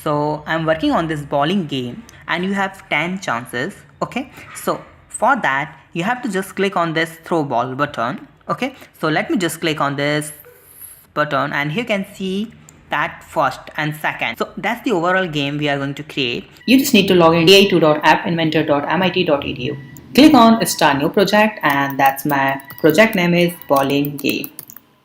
So I'm working on this bowling game and you have 10 chances. Okay, so for that you have to just click on this throw ball button. Okay, so let me just click on this button and here you can see that first and second. So that's the overall game we are going to create. You just need to log in di2.appinventor.mit.edu. Click on start new project and that's my project name is bowling game.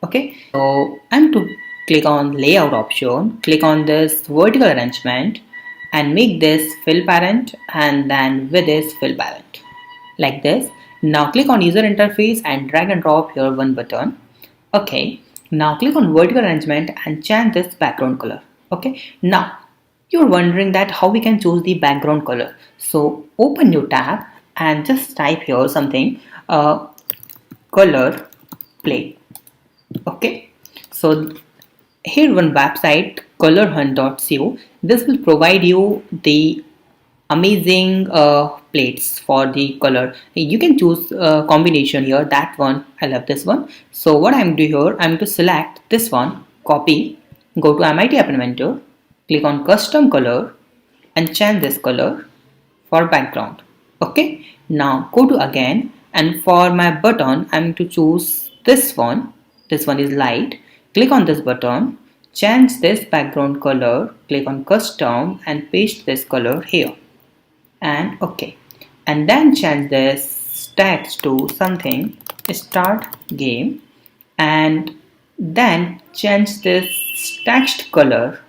Okay, so I'm to click on layout option, click on this vertical arrangement and make this fill parent and then with this fill parent like this. Now click on user interface and drag and drop your one button. Okay, now click on vertical arrangement and change this background color. Okay, now you're wondering that how we can choose the background color. So open new tab and just type here something color play. Okay, so here one website colorhunt.co. This will provide you the amazing plates for the color. You can choose a combination here. That one, I love this one. So what I'm doing here, I'm to select this one, copy, go to MIT App Inventor, click on custom color and change this color for background. Okay, now go to again and for my button I'm to choose this one. This one is light. Click on this button, change this background color, click on custom and paste this color here and okay, and then change this text to something start game and then change this text color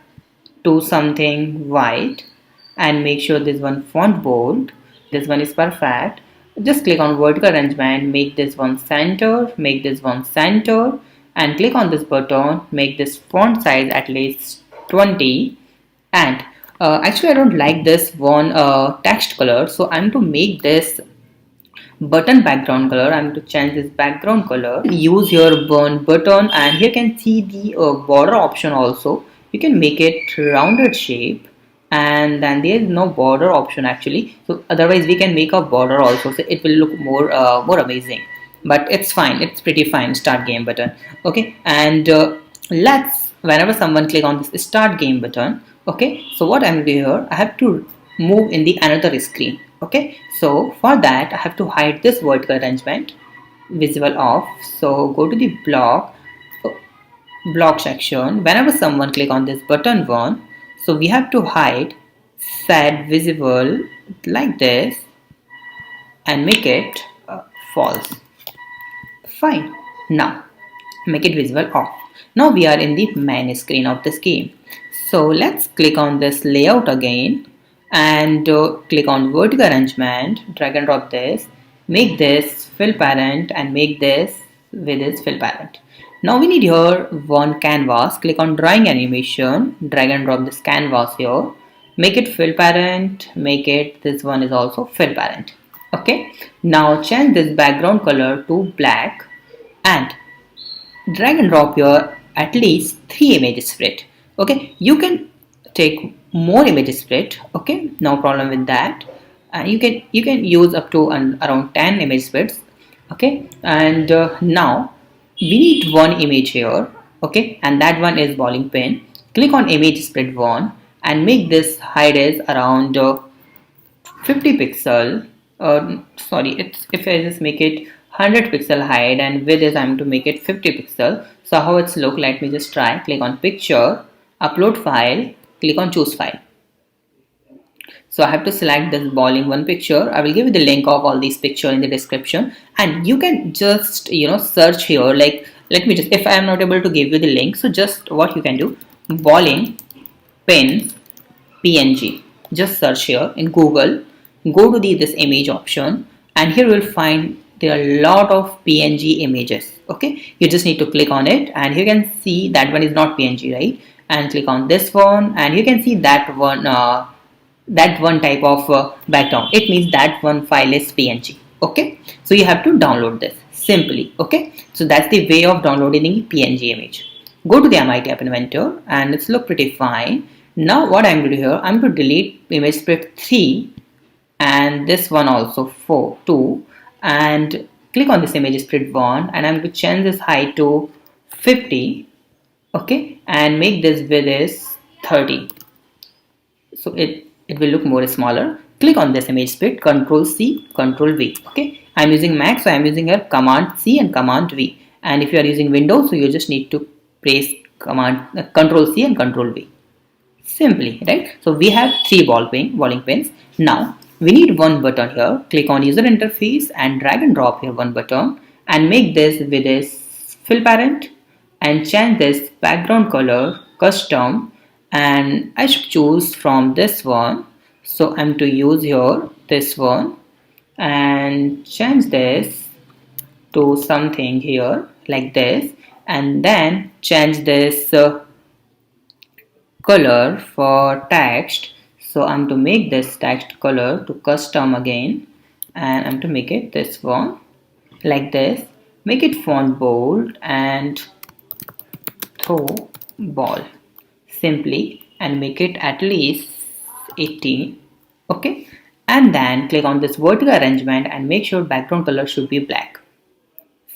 to something white and make sure this one font bold. This one is perfect. Just click on vertical arrangement, make this one center, make this one center and click on this button, make this font size at least 20 and actually I don't like this one text color, so I'm to make this button background color. I'm to change this background color. Use your one button and here you can see the border option also. You can make it rounded shape and then there is no border option actually, so otherwise we can make a border also, so it will look more amazing, but it's fine, it's pretty fine. Start game button. Okay, and let's whenever someone click on this start game button. Okay, so what I'm doing here, I have to move in the another screen. Okay, so for that I have to hide this vertical arrangement, visible off. So go to the block section. Whenever someone click on this button one, so we have to hide set visible like this and make it false. Fine. Now make it visible off. Now we are in the main screen of this game. So let's click on this layout again and click on vertical arrangement, drag and drop this, make this fill parent and make this with this fill parent. Now we need here one canvas. Click on drawing animation, drag and drop this canvas here, make it fill parent, make it this one is also fill parent. Okay, now change this background color to black and drag and drop your at least 3 images split. Okay, you can take more images split. Okay, no problem with that. You can use up to around 10 image splits. Okay, and now we need one image here. Okay, and that one is bowling pin. Click on image split one and make this height is around 50 pixel. Sorry, it's if I just make it 100 pixel height and width is I'm to make it 50 pixel. So how it's look, let me just try. Click on picture, upload file, click on choose file. So I have to select this bowling one picture. I will give you the link of all these pictures in the description and you can just search here, like let me just, if I am not able to give you the link, so just what you can do, bowling pins png, just search here in Google, go to this image option and here you will find there are a lot of PNG images. Okay, you just need to click on it and you can see that one is not PNG, right? And click on this one and you can see that one type of background. It means that one file is PNG. Okay, so you have to download this simply. Okay, so that's the way of downloading the PNG image. Go to the MIT App Inventor and it's look pretty fine. Now what I'm going to do here, I'm going to delete image script 3 and this one also 2 and click on this image split 1 and I'm going to change this height to 50. Okay, and make this width is 30. so it will look more smaller. Click on this image split, Control C, Control V. Okay, I'm using Mac, so I'm using here Command C and Command V. And if you are using Windows, so you just need to press Control C and Control V. Simply, right? So we have three bowling pins. Now we need one button here. Click on user interface and drag and drop here one button and make this with this fill parent and change this background color custom, and I should choose from this one. So I'm to use here this one and change this to something here like this, and then change this color for text. So I'm to make this text color to custom again, and I'm to make it this one like this. Make it font bold and throw ball simply, and make it at least 18. Okay, and then click on this vertical arrangement and make sure background color should be black.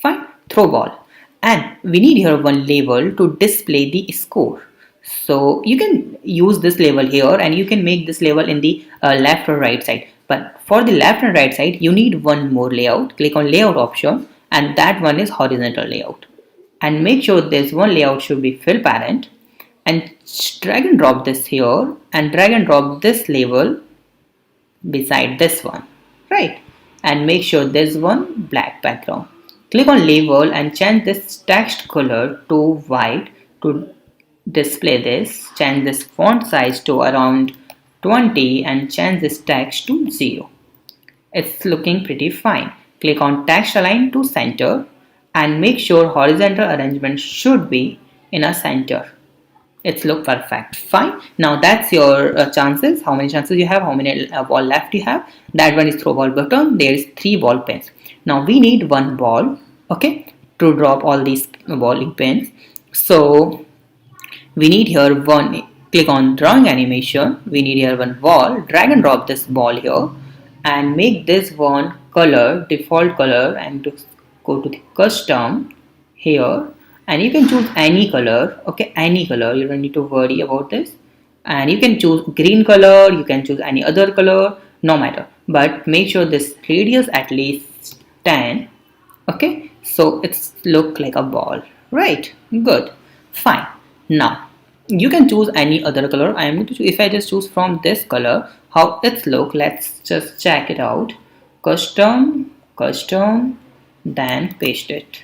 Fine, throw ball. And we need here one label to display the score. So you can use this label here, and you can make this label in the left or right side. But for the left and right side, you need one more layout. Click on layout option, and that one is horizontal layout. And make sure this one layout should be fill parent, and drag and drop this here and drag and drop this label beside this one, right? And make sure there's one black background. Click on label and change this text color to white to display this. Change this font size to around 20 and change this text to 0. It's looking pretty fine. Click on text align to center and make sure horizontal arrangement should be in a center. It's look perfect. Fine. Now that's your chances. How many chances you have, how many ball left you have. That one is throw ball button. There is 3 ball pins. Now we need one ball, okay, to drop all these bowling pins. So we need here one. Click on drawing animation. We need here one ball. Drag and drop this ball here and make this one color, default color, and to go to the custom here, and you can choose any color. Okay, any color, you don't need to worry about this. And you can choose green color, you can choose any other color, no matter, but make sure this radius at least 10. Okay, so it's look like a ball, right? Good, fine. Now you can choose any other color. I am going to choose, if I just choose from this color, how it's look, let's just check it out. Custom, then paste it.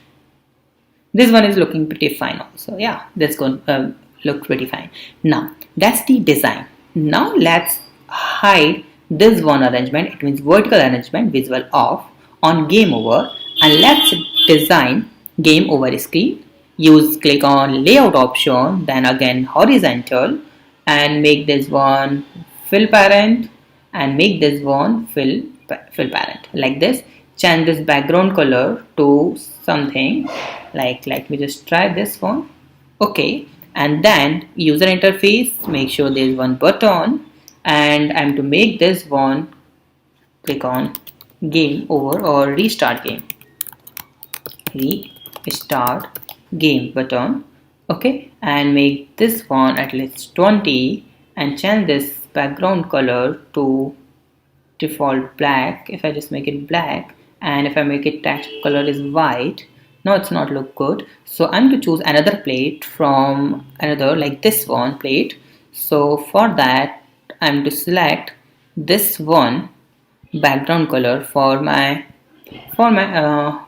This one is looking pretty fine also. Yeah, that's going to look pretty fine. Now that's the design. Now let's hide this one arrangement. It means vertical arrangement, visual off, on game over, and let's design game over screen. Click on layout option, then again horizontal, and make this one fill parent and make this one fill parent like this. Change this background color to something like, let me just try this one. Okay, and then user interface, make sure there is one button, and I'm to make this one, click on game over or restart game button. Okay, and make this one at least 20 and change this background color to default black. If I just make it black, and if I make it text color is white, no, it's not look good. So I'm to choose another plate from another, like this one plate. So for that I'm to select this one background color for my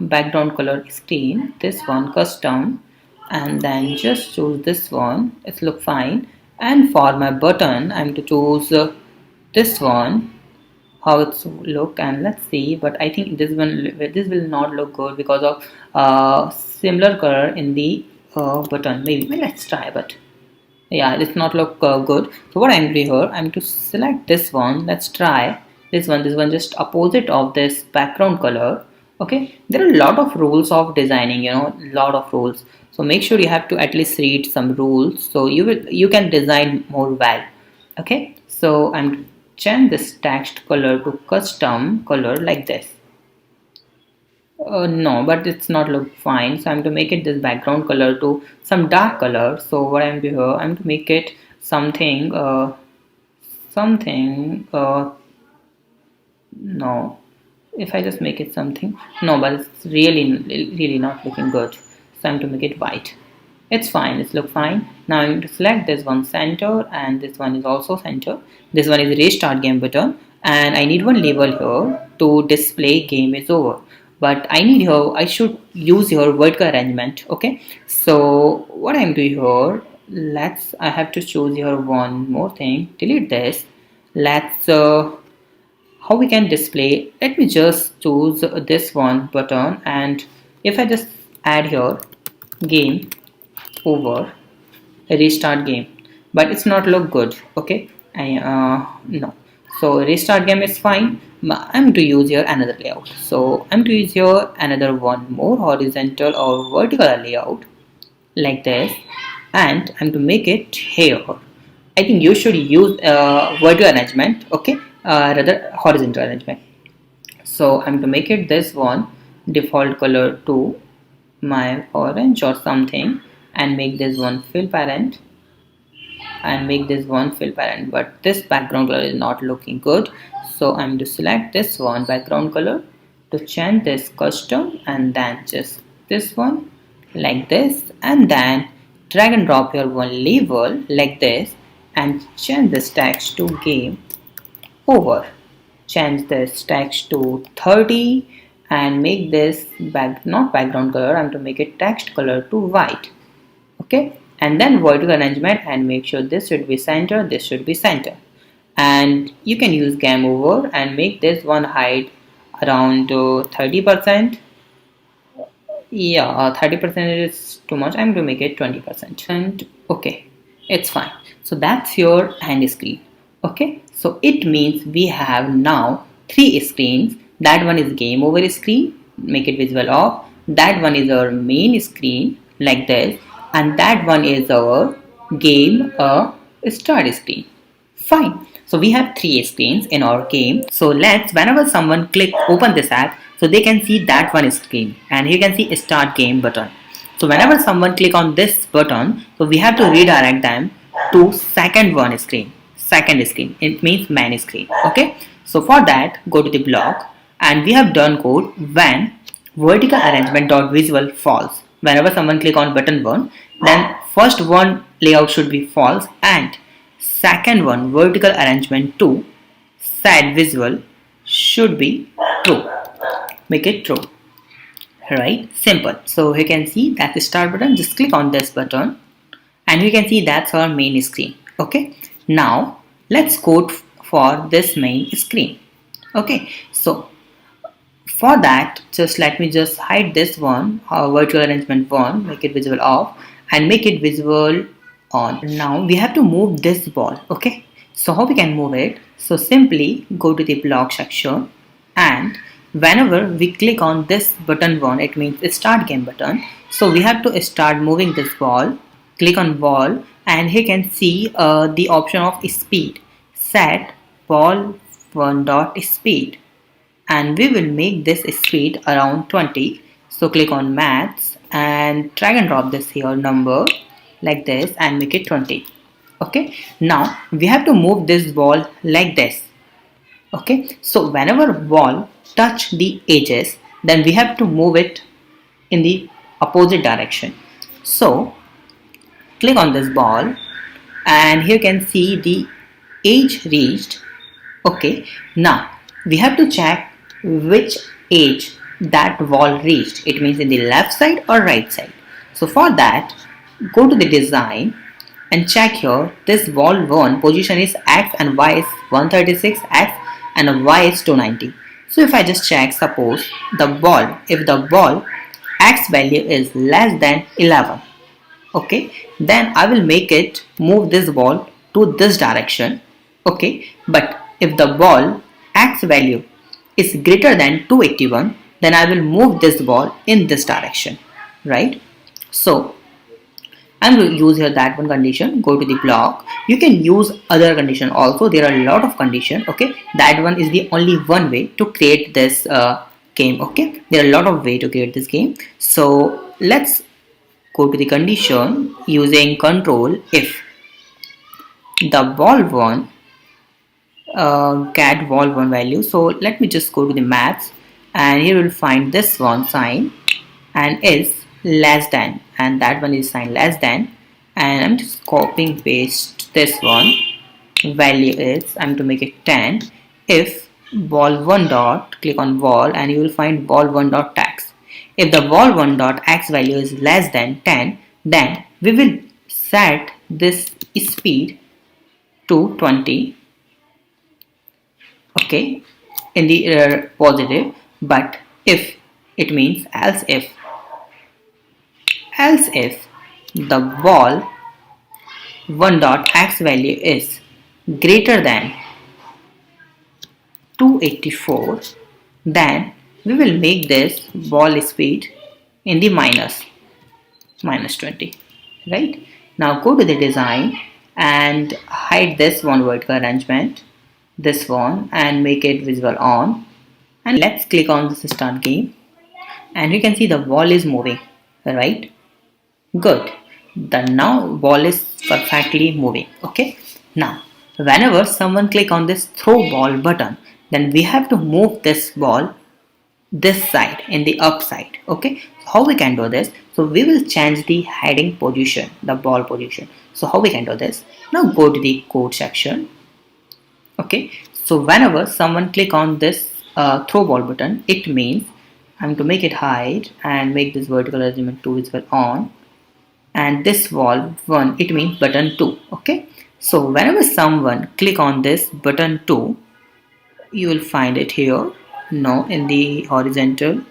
background color screen, this one custom, and then just choose this one. It's look fine. And for my button I'm to choose this one, how it's look, and let's see. But I think this will not look good because of similar color in the button. Maybe let's try, but yeah, it's not look good. So what I'm doing here, I'm to select this one. Let's try this one just opposite of this background color. Okay, there are a lot of rules of designing, lot of rules. So make sure you have to at least read some rules, so you can design more well. Okay, so I'm change this text color to custom color like this. No, but it's not look fine, so I'm to make it this background color to some dark color. So what I'm doing here, I'm to make it something something. No, if I just make it something, no, but it's really not looking good. It's time to make it white. It's fine, it's look fine. Now I'm going to select this one center, and this one is also center. This one is restart game button, and I need one label here to display game is over. But I need here, I should use your vertical arrangement. Okay, so what I'm doing here, I have to choose here one more thing. Delete this. Let's how we can display, let me just choose this one button, and if I just add here game over restart game, but it's not look good. Okay, I no, so restart game is fine, but I'm to use here another layout. So I'm to use here another one more horizontal or vertical layout like this, and I'm to make it here. I think you should use vertical arrangement, okay, rather horizontal arrangement. So I'm to make it this one default color to my orange or something, and make this one fill parent, and make this one fill parent, but this background color is not looking good. So I'm to select this one background color to change this custom, and then just this one like this, and then drag and drop your one label like this, and change this text to game over. Change this text to 30, and make this not background color, I'm to make it text color to white. Okay, and then vertical arrangement, and make sure this should be center, this should be center. And you can use game over and make this one height around 30%. Yeah, 30% is too much. I'm going to make it 20%. And okay, it's fine. So that's your end screen. Okay, so it means we have now three screens. That one is game over screen, make it visible off. That one is our main screen like this, and that one is our game start screen. Fine. So we have three screens in our game. So let's, whenever someone click open this app, so they can see that one screen, and you can see start game button. So whenever someone click on this button, so we have to redirect them to second one screen. Second screen, it means main screen. Okay. So for that, go to the block, and we have done code when vertical arrangement dot visual false. Whenever someone click on button 1, then first one layout should be false, and second one vertical arrangement 2 set visual should be true. Make it true. Right, simple. So you can see that the start button, just click on this button, and you can see that's our main screen. Okay, now let's code for this main screen. Okay, so for that, just let me just hide this one, virtual arrangement 1, make it visible off, and make it visible on. Now we have to move this ball. Okay, so how we can move it? So simply go to the block section, and whenever we click on this button 1, it means start game button. So we have to start moving this ball. Click on ball, and here you can see the option of speed. Set ball 1 dot speed, and we will make this speed around 20. So click on maths and drag and drop this here number like this, and make it 20. Okay, now we have to move this ball like this. Okay, so whenever ball touch the edges, then we have to move it in the opposite direction. So click on this ball, and here you can see the edge reached. Okay, now we have to check which edge that ball reached. It means in the left side or right side. So for that, go to the design and check here. This ball 1 position is X and Y is 136 X and Y is 290. So if I just check, suppose the ball, if the ball X value is less than 11, okay, then I will make it move this ball to this direction. Okay, but if the ball X value is greater than 281, then I will move this ball in this direction, right? So I'm going to use here that one condition. Go to the block. You can use other condition also. There are a lot of condition. Okay, that one is the only one way to create this game. Okay, there are a lot of way to create this game. So let's go to the condition using control if the ball 1 get vol1 value. So let me just go to the maths, and here we'll find this one sign and is less than, and that one is sign less than, and I'm just copying paste this one. Value is, I'm to make it 10 if vol1 dot, click on vol and you will find vol1 dot x. If the vol1 dot x value is less than 10, then we will set this speed to 20, okay, in the positive. But if it means else if the vol 1 dot x value is greater than 284, then we will make this ball speed in the minus 20, right? Now go to the design and hide this one vertical arrangement, this one, and make it visible on, and let's click on this start game, and you can see the ball is moving, right? Good. The now ball is perfectly moving. Okay. Now, whenever someone click on this throw ball button, then we have to move this ball this side in the up side. Okay. How we can do this? So we will change the heading position, the ball position. So how we can do this? Now go to the code section. Okay. So whenever someone click on this throw ball button, it means I'm to make it hide and make this vertical arrangement to visible on, and this wall 1, it means button 2. Okay, so whenever someone click on this button 2, you will find it here, no, in the horizontal.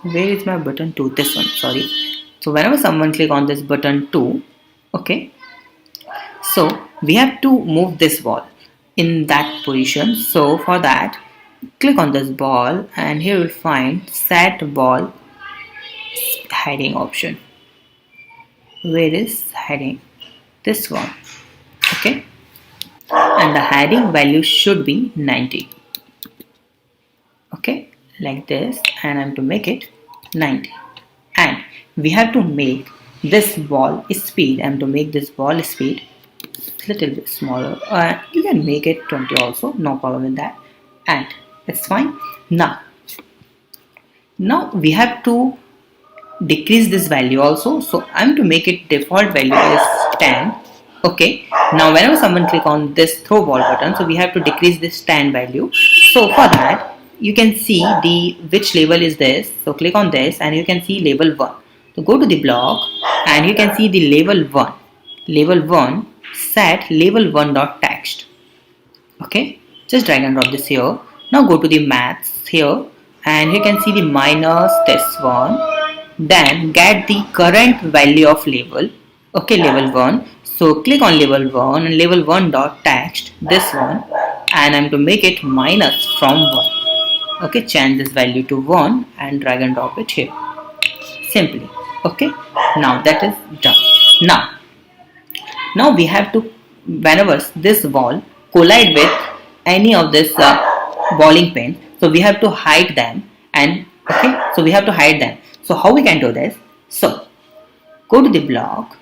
Where is my button 2? This one, sorry. So whenever someone click on this button 2, okay, so we have to move this ball in that position. So for that, click on this ball, and here you'll find set ball heading option. Where is heading? This one. Okay, and the heading value should be 90. Okay, like this, and I'm to make it 90, and we have to make this ball speed. I'm to make this ball speed little bit smaller. You can make it 20 also, no problem with that, and it's fine. Now we have to decrease this value also, so I'm to make it default value is 10. Okay, now whenever someone click on this throw ball button, so we have to decrease this 10 value. So for that, you can see the which label is this. So click on this and you can see label 1. So go to the block and you can see the label 1 set label 1 dot text. Okay, just drag and drop this here. Now go to the maths here and you can see the minus this one, then get the current value of label. Okay, label 1. So click on label 1 and label 1 dot text, this one, and I'm to make it minus from 1. Okay, change this value to 1 and drag and drop it here simply. Okay, now that is done. Now we have to, whenever this ball collide with any of this bowling pin, so we have to hide them, and okay, so we have to hide them. So how we can do this? So go to the block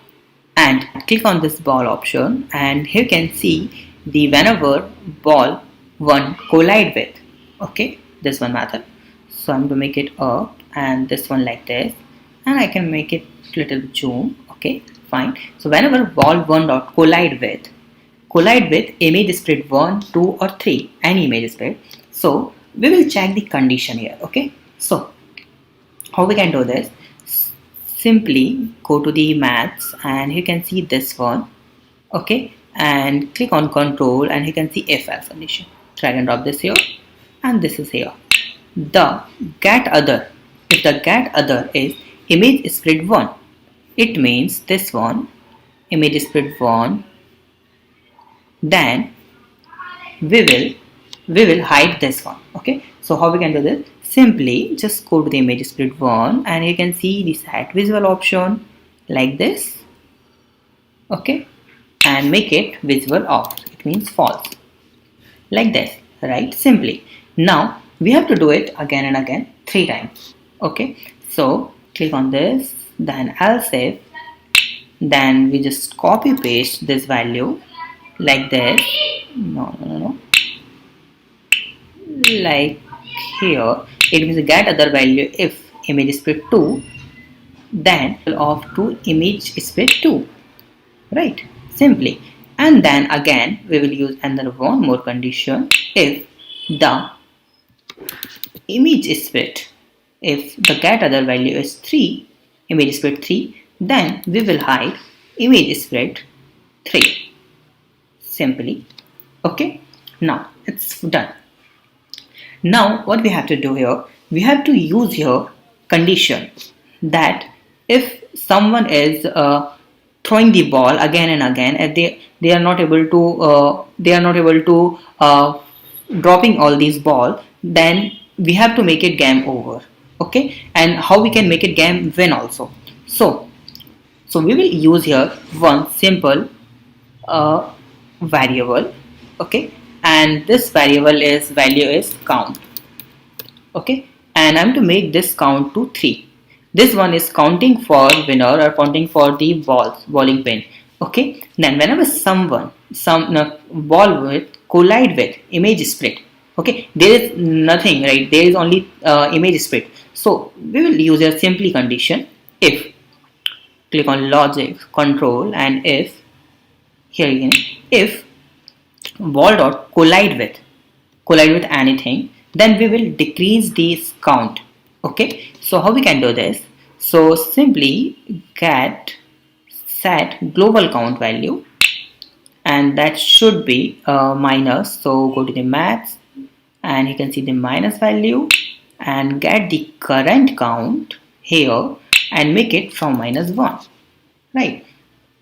and click on this ball option, and here you can see the whenever ball 1 collide with, okay, this one method. So I'm to make it up and this one like this, and I can make it little zoom. Okay, fine. So whenever ball 1 dot collide with image spread 1, 2 or 3, any image spread, so we will check the condition here. Okay, so how we can do this? Simply go to the maths and you can see this one. Okay, and click on control and you can see if else condition. Drag and drop this here, and this is here. The get other, if the get other is image spread 1, it means this one, image spread 1, then we will hide this one. Okay, so how we can do this? Simply just go to the image spread 1 and you can see the set visual option like this. Okay, and make it visible off, it means false, like this, right? Simply. Now we have to do it again and again 3 times. Okay, so click on this, then else if, then we just copy paste this value like this, no, like here it means get other value if image split 2, then of 2 image split 2, right? Simply. And then again we will use another one more condition. If the image split, if the get other value is 3, image split 3, then we will hide image split 3. Simply. Okay, now it's done. Now what we have to do here, we have to use here condition that if someone is throwing the ball again and again, if they are not able to dropping all these balls, then we have to make it game over. Okay, and how we can make it game win also. So we will use here one simple variable. Okay, and this variable is value is count. Okay, and I'm to make this count to 3. This one is counting for winner or counting for the bowling pin. Okay, then whenever some ball with collide with image split, okay, there is nothing, right? There is only image split. So we will use a simply condition. If, click on logic control, and if, here again, if ball dot collide with anything, then we will decrease this count. Okay, so how we can do this? So simply get set global count value, and that should be minus. So go to the maths, and you can see the minus value, and get the current count here and make it from -1, right?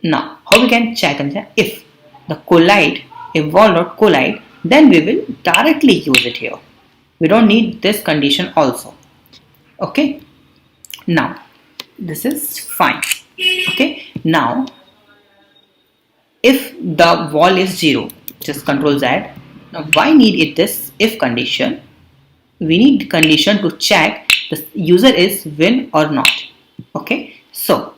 Now how we can check and check if the collide, if ball dot collide, then we will directly use it here. We don't need this condition also. Okay, now this is fine. Okay, now if the wall is 0, just control Z. Now why need it this if condition? We need condition to check the user is win or not. Okay, so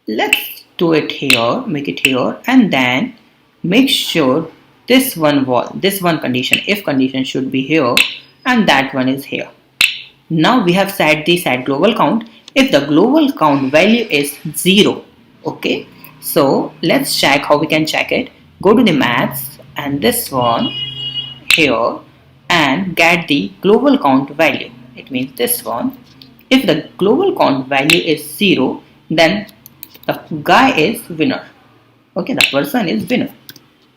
let's do it here, make it here, and then make sure this one condition, if condition, should be here, and that one is here. Now we have set the set global count. If the global count value is 0, okay, so let's check how we can check it. Go to the maths and this one here and get the global count value. It means this one. If the global count value is 0, then the guy is winner. Okay, the person is winner.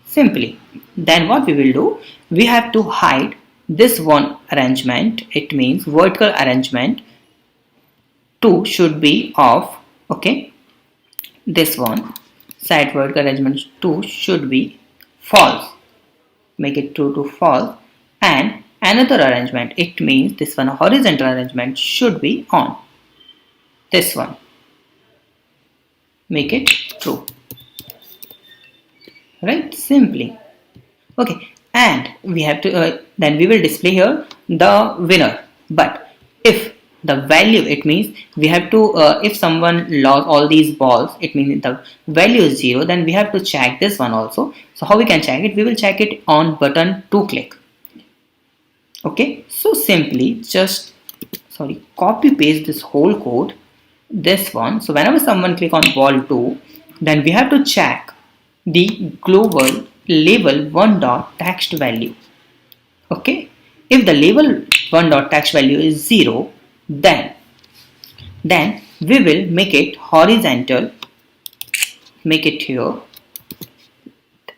Simply. Then what we will do, we have to hide this one arrangement. It means vertical arrangement 2 should be off. Okay, this one side vertical arrangement 2 should be false. Make it true to false. And another arrangement, it means this one horizontal arrangement should be on. This one, make it true, right? Simply. Okay, and we have to then we will display here the winner. But if the value, it means we have to if someone lost all these balls, it means the value is 0, then we have to check this one also. So how we can check it? We will check it on button 2 click. Okay, so simply just copy paste this whole code, this one. So whenever someone click on ball 2, then we have to check the global label 1 dot text value. Okay, if the label 1 dot text value is 0, then we will make it horizontal, make it here,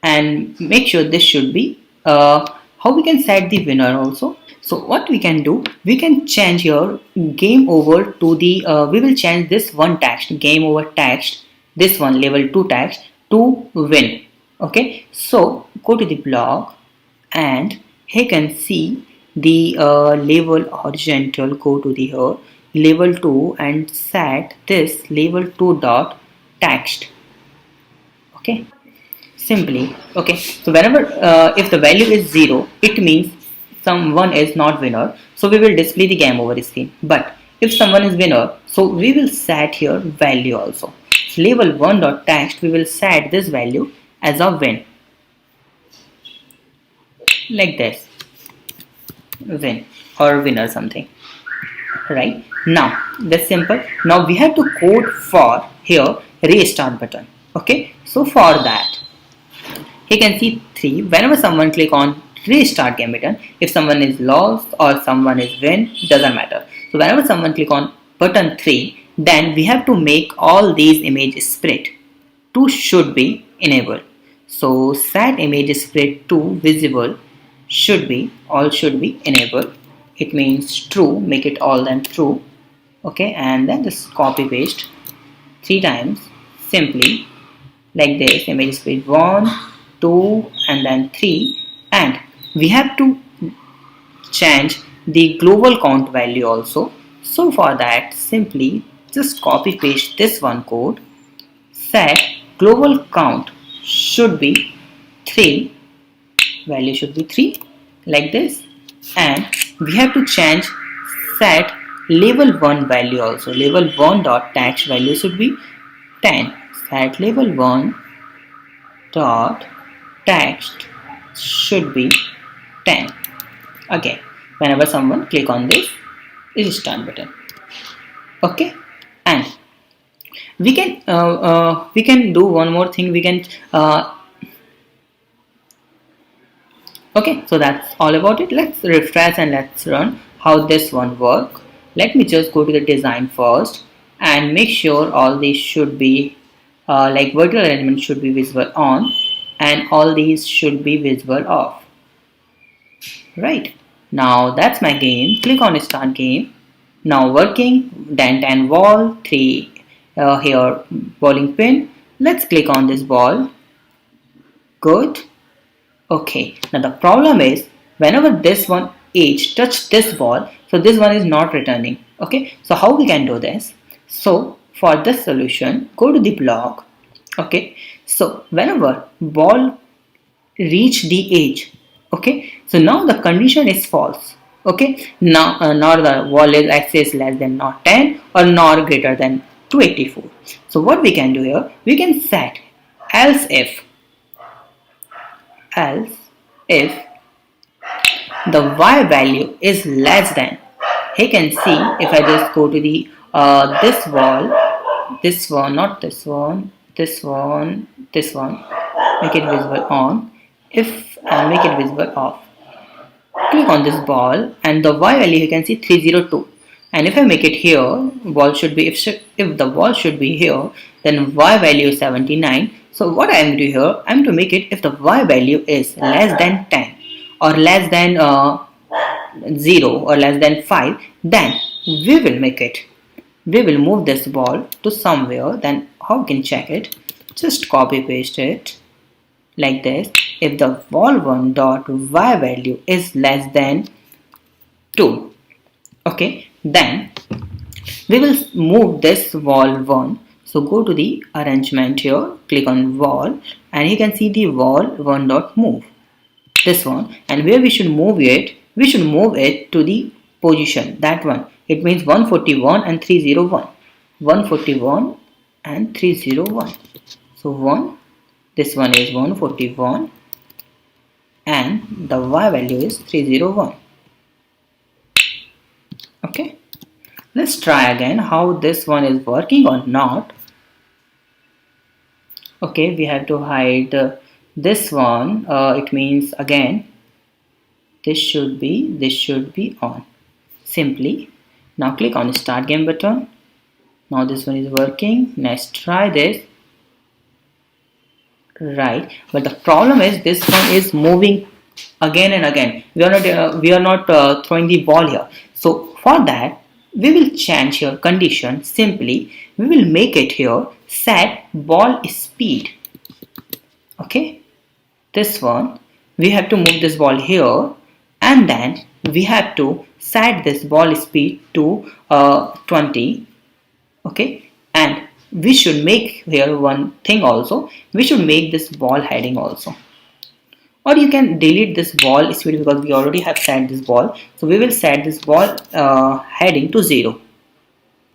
and make sure this should be how we can set the winner also. So what we can do, we can change here game over to the we will change this one text, game over text, this one level 2 text to win. Okay, so go to the block, and here you can see the label horizontal. Go to the here level 2 and set this level 2 dot text. Okay, simply. Okay, so whenever if the value is 0, it means someone is not winner, so we will display the game over screen. But if someone is winner, so we will set here value also. So label 1 dot text, we will set this value as a win. like this, win or winner something. Right now that's simple. Now we have to code for here restart button. Okay, so for that you can see 3 whenever someone click on restart game button. If someone is lost or someone is win, doesn't matter. So whenever someone click on button 3, then we have to make all these images split. 2 should be enabled. So set image split to visible should be, all should be enabled. It means true, make it all then true. Okay, and then just copy paste 3 times simply like this. Image split 1, 2 and then 3, and we have to change the global count value also. So for that simply just copy paste this one code, set global count should be 3, value should be 3 like this, and we have to change set level 1 value also. Level 1 dot text value should be 10. Set level 1 dot text should be 10. Okay, whenever someone click on this restart button. Okay, and we can do one more thing. We can okay, so that's all about it. Let's refresh and let's run how this one work. Let me just go to the design first and make sure all these should be like vertical alignment should be visible on and all these should be visible off. Right, now that's my game. Click on start game. Now working, dent and wall, 3 here bowling pin. Let's click on this ball. Good. Okay, now the problem is whenever this one edge touch this ball, so this one is not returning. Okay, so how we can do this? So for this solution, go to the block. Okay, so whenever ball reach the edge, okay, so now the condition is false. Okay, now nor the wall is axis less than not 10 or nor greater than 284. So what we can do here, we can set else if the y value is less than, you can see if I just go to the this wall, this one, not this one, this one, this one, make it visible on. If I make it visible off, click on this ball and the y value you can see 302, and if I make it here, ball should be, if the ball should be here, then y value is 79. So what I am to do here, I am to make it if the y value is less than 10 or less than 0 or less than 5, then we will make it, we will move this ball to somewhere. Then how we can check it, just copy paste it like this. If the ball1 dot y value is less than 2, okay, then we will move this wall 1. So go to the arrangement here, click on wall, and you can see the wall 1 dot move, this one, and where we should move it, we should move it to the position, that one. It means 141 and 301, 141 and 301. So 1, this one is 141 and the y value is 301. Okay, let's try again how this one is working or not. Okay, we have to hide this one. It means again this should be on. Simply now click on the start game button. Now this one is working. Let's try this. Right, but the problem is this one is moving again and again. We are not throwing the ball here. So for that we will change here condition. Simply we will make it here set ball speed. Okay, this one we have to move this ball here, and then we have to set this ball speed to 20. Okay, and we should make here one thing also, we should make this ball heading also, or you can delete this ball speed because we already have set this ball. So we will set this ball heading to 0.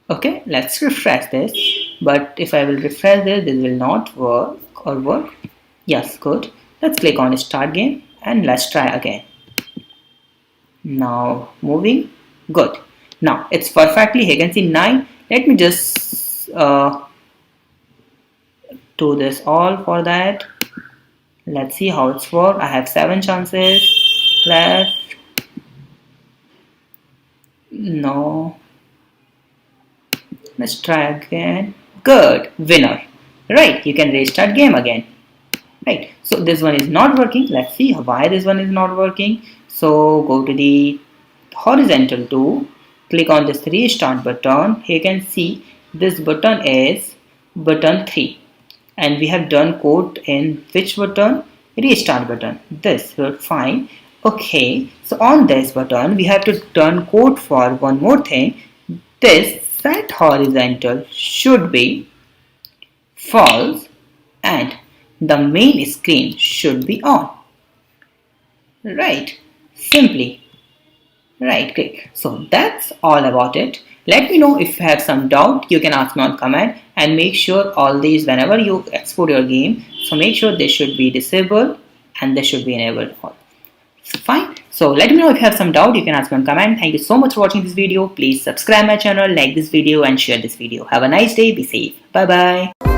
Okay, let's refresh this, but if I will refresh this will not work or work. Yes, good. Let's click on start game. and let's try again. Now moving, good. Now it's perfectly, you can see 9. Let me just do this all for that. Let's see how it's work. I have 7 chances left. No, let's try again. Good, winner. Right, you can restart game again. Right, so this one is not working. Let's see why this one is not working. So go to the horizontal tool, click on this restart button. Here you can see this button is button 3, and we have done code in which button? Restart button. This will fine. Okay, so on this button we have to turn code for one more thing. This set horizontal should be false and the main screen should be on. Right, simply right click. So that's all about it. Let me know if you have some doubt. You can ask me on comment, and make sure all these, whenever you export your game, so make sure they should be disabled and they should be enabled all. Fine. So let me know if you have some doubt. You can ask me on comment. Thank you so much for watching this video. Please subscribe my channel, like this video and share this video. Have a nice day. Be safe. Bye bye.